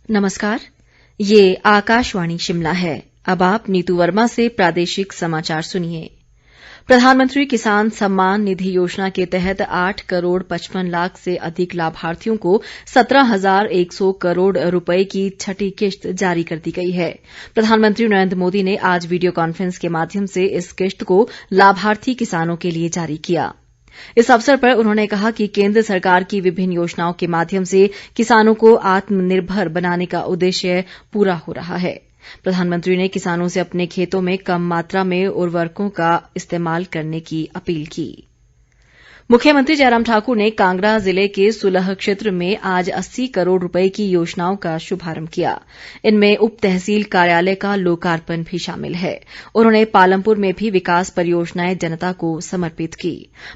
नमस्कार, ये आकाशवाणी शिमला है। अब आप नीतू वर्मा से प्रादेशिक समाचार सुनिए। प्रधानमंत्री किसान सम्मान निधि योजना के तहत 8 करोड़ 55 लाख से अधिक लाभार्थियों को 17,100 करोड़ रुपए की छठी किश्त जारी कर दी गई है। प्रधानमंत्री नरेंद्र मोदी ने आज वीडियो कॉन्फ्रेंस के माध्यम से इस किश्त को लाभार्थी किसानों के लिए जारी किया। इस अवसर पर उन्होंने कहा कि केंद्र सरकार की विभिन्न योजनाओं के माध्यम से किसानों को आत्मनिर्भर बनाने का उद्देश्य पूरा हो रहा है। प्रधानमंत्री ने किसानों से अपने खेतों में कम मात्रा में उर्वरकों का इस्तेमाल करने की अपील की। मुख्यमंत्री जयराम ठाकुर ने कांगड़ा जिले के सुलह क्षेत्र में आज 80 करोड़ रुपए की योजनाओं का शुभारंभ किया। इनमें उप तहसील कार्यालय का लोकार्पण भी शामिल है। उन्होंने पालमपुर में भी विकास परियोजनाएं जनता को समर्पित की।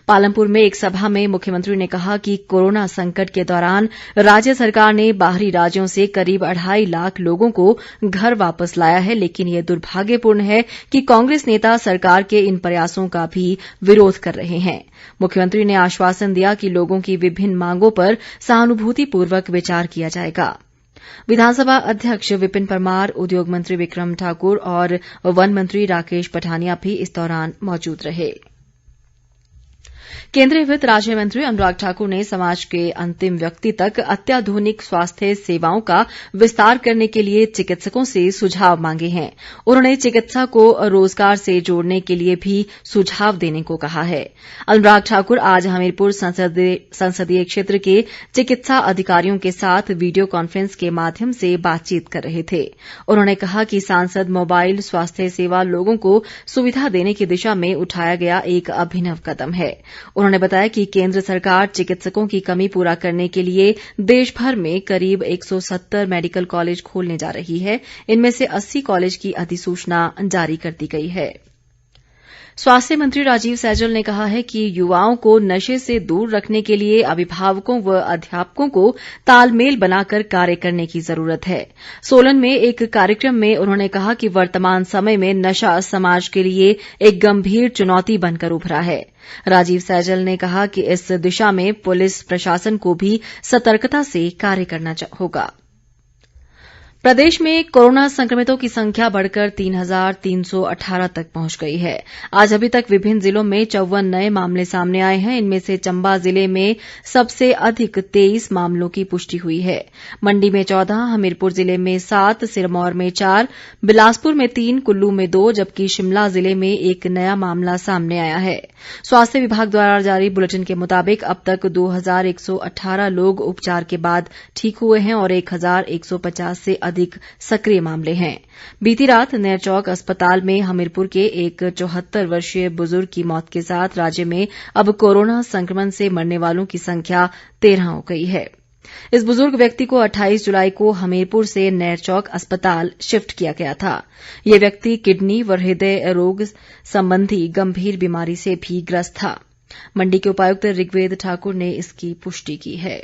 पालमपुर में एक सभा में मुख्यमंत्री ने कहा कि कोरोना संकट के दौरान राज्य सरकार ने बाहरी राज्यों से करीब 2.5 लाख लोगों को घर वापस लाया है, लेकिन ये दुर्भाग्यपूर्ण है कि कांग्रेस नेता सरकार के इन प्रयासों का भी विरोध कर रहे हैं। मुख्यमंत्री ने आश्वासन दिया कि लोगों की विभिन्न मांगों पर सहानुभूतिपूर्वक विचार किया जाएगा। विधानसभा अध्यक्ष विपिन परमार, उद्योग मंत्री विक्रम ठाकुर और वन मंत्री राकेश पठानिया भी इस दौरान मौजूद रहे। केंद्रीय वित्त राज्य मंत्री अनुराग ठाकुर ने समाज के अंतिम व्यक्ति तक अत्याधुनिक स्वास्थ्य सेवाओं का विस्तार करने के लिए चिकित्सकों से सुझाव मांगे हैं। उन्होंने चिकित्सा को रोजगार से जोड़ने के लिए भी सुझाव देने को कहा है। अनुराग ठाकुर आज हमीरपुर संसदीय क्षेत्र के चिकित्सा अधिकारियों के साथ वीडियो कॉन्फ्रेंस के माध्यम से बातचीत कर रहे थे। उन्होंने कहा कि सांसद मोबाइल स्वास्थ्य सेवा लोगों को सुविधा देने की दिशा में उठाया गया एक अभिनव कदम है। उन्होंने बताया कि केंद्र सरकार चिकित्सकों की कमी पूरा करने के लिए देश भर में करीब 170 मेडिकल कॉलेज खोलने जा रही है। इनमें से 80 कॉलेज की अधिसूचना जारी कर दी गई है। स्वास्थ्य मंत्री राजीव सैजल ने कहा है कि युवाओं को नशे से दूर रखने के लिए अभिभावकों व अध्यापकों को तालमेल बनाकर कार्य करने की जरूरत है। सोलन में एक कार्यक्रम में उन्होंने कहा कि वर्तमान समय में नशा समाज के लिए एक गंभीर चुनौती बनकर उभरा है। राजीव सैजल ने कहा कि इस दिशा में पुलिस प्रशासन को भी सतर्कता से कार्य करना होगा। प्रदेश में कोरोना संक्रमितों की संख्या बढ़कर 3,318 तक पहुंच गई है। आज अभी तक विभिन्न जिलों में 54 नए मामले सामने आए हैं। इनमें से चंबा जिले में सबसे अधिक 23 मामलों की पुष्टि हुई है। मंडी में 14, हमीरपुर जिले में 7, सिरमौर में 4, बिलासपुर में 3, कुल्लू में 2, जबकि शिमला जिले में एक नया मामला सामने आया है। स्वास्थ्य विभाग द्वारा जारी बुलेटिन के मुताबिक अब तक 2,118 लोग उपचार के बाद ठीक हुए हैं और 1,150 से अधिक सक्रिय मामले हैं। बीती रात नेरचौक अस्पताल में हमीरपुर के एक 74 वर्षीय बुजुर्ग की मौत के साथ राज्य में अब कोरोना संक्रमण से मरने वालों की संख्या 13 हो गई है। इस बुजुर्ग व्यक्ति को 28 जुलाई को हमीरपुर से नेरचौक अस्पताल शिफ्ट किया गया था। ये व्यक्ति किडनी व हृदय रोग संबंधी गंभीर बीमारी से भी ग्रस्त था। मंडी के उपायुक्त ऋग्वेद ठाकुर ने इसकी पुष्टि की है।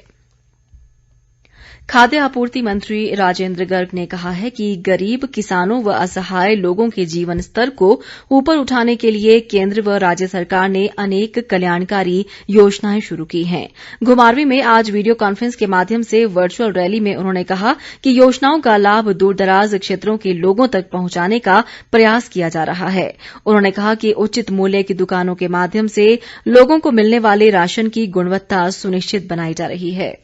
खाद्य आपूर्ति मंत्री राजेंद्र गर्ग ने कहा है कि गरीब किसानों व असहाय लोगों के जीवन स्तर को ऊपर उठाने के लिए केंद्र व राज्य सरकार ने अनेक कल्याणकारी योजनाएं शुरू की हैं। घुमारवीं में आज वीडियो कॉन्फ्रेंस के माध्यम से वर्चुअल रैली में उन्होंने कहा कि योजनाओं का लाभ दूरदराज क्षेत्रों के लोगों तक पहुंचाने का प्रयास किया जा रहा है। उन्होंने कहा कि उचित मूल्य की दुकानों के माध्यम से लोगों को मिलने वाले राशन की गुणवत्ता सुनिश्चित बनाई जा रही है।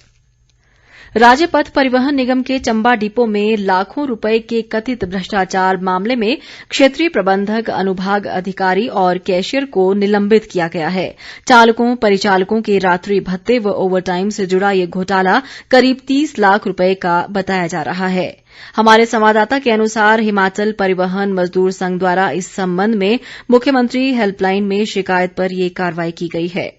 राज्य पथ परिवहन निगम के चंबा डिपो में लाखों रुपए के कथित भ्रष्टाचार मामले में क्षेत्रीय प्रबंधक, अनुभाग अधिकारी और कैशियर को निलंबित किया गया है। चालकों परिचालकों के रात्रि भत्ते व ओवरटाइम से जुड़ा ये घोटाला करीब 30 लाख रुपए का बताया जा रहा है। हमारे संवाददाता के अनुसार हिमाचल परिवहन मजदूर संघ द्वारा इस संबंध में मुख्यमंत्री हेल्पलाइन में शिकायत पर ये कार्रवाई की गई है।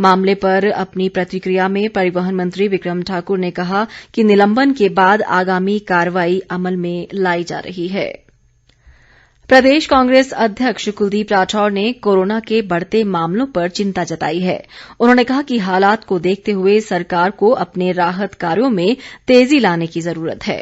मामले पर अपनी प्रतिक्रिया में परिवहन मंत्री विक्रम ठाकुर ने कहा कि निलंबन के बाद आगामी कार्रवाई अमल में लाई जा रही है। प्रदेश कांग्रेस अध्यक्ष कुलदीप राठौर ने कोरोना के बढ़ते मामलों पर चिंता जताई है। उन्होंने कहा कि हालात को देखते हुए सरकार को अपने राहत कार्यों में तेजी लाने की जरूरत है।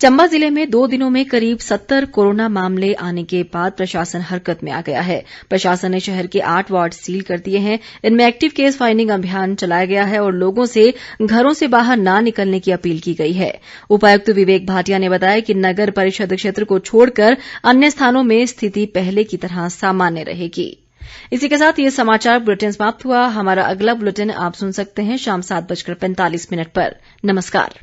चंबा जिले में 2 दिनों में करीब 70 कोरोना मामले आने के बाद प्रशासन हरकत में आ गया है। प्रशासन ने शहर के 8 वार्ड सील कर दिए हैं। इनमें एक्टिव केस फाइंडिंग अभियान चलाया गया है और लोगों से घरों से बाहर न निकलने की अपील की गई है। उपायुक्त विवेक भाटिया ने बताया कि नगर परिषद क्षेत्र को छोड़कर अन्य स्थानों में स्थिति पहले की तरह सामान्य रहेगी। इसी के साथ ये समाचार बुलेटिन समाप्त हुआ। हमारा अगला बुलेटिन आप सुन सकते हैं शाम 7:45 पर। नमस्कार।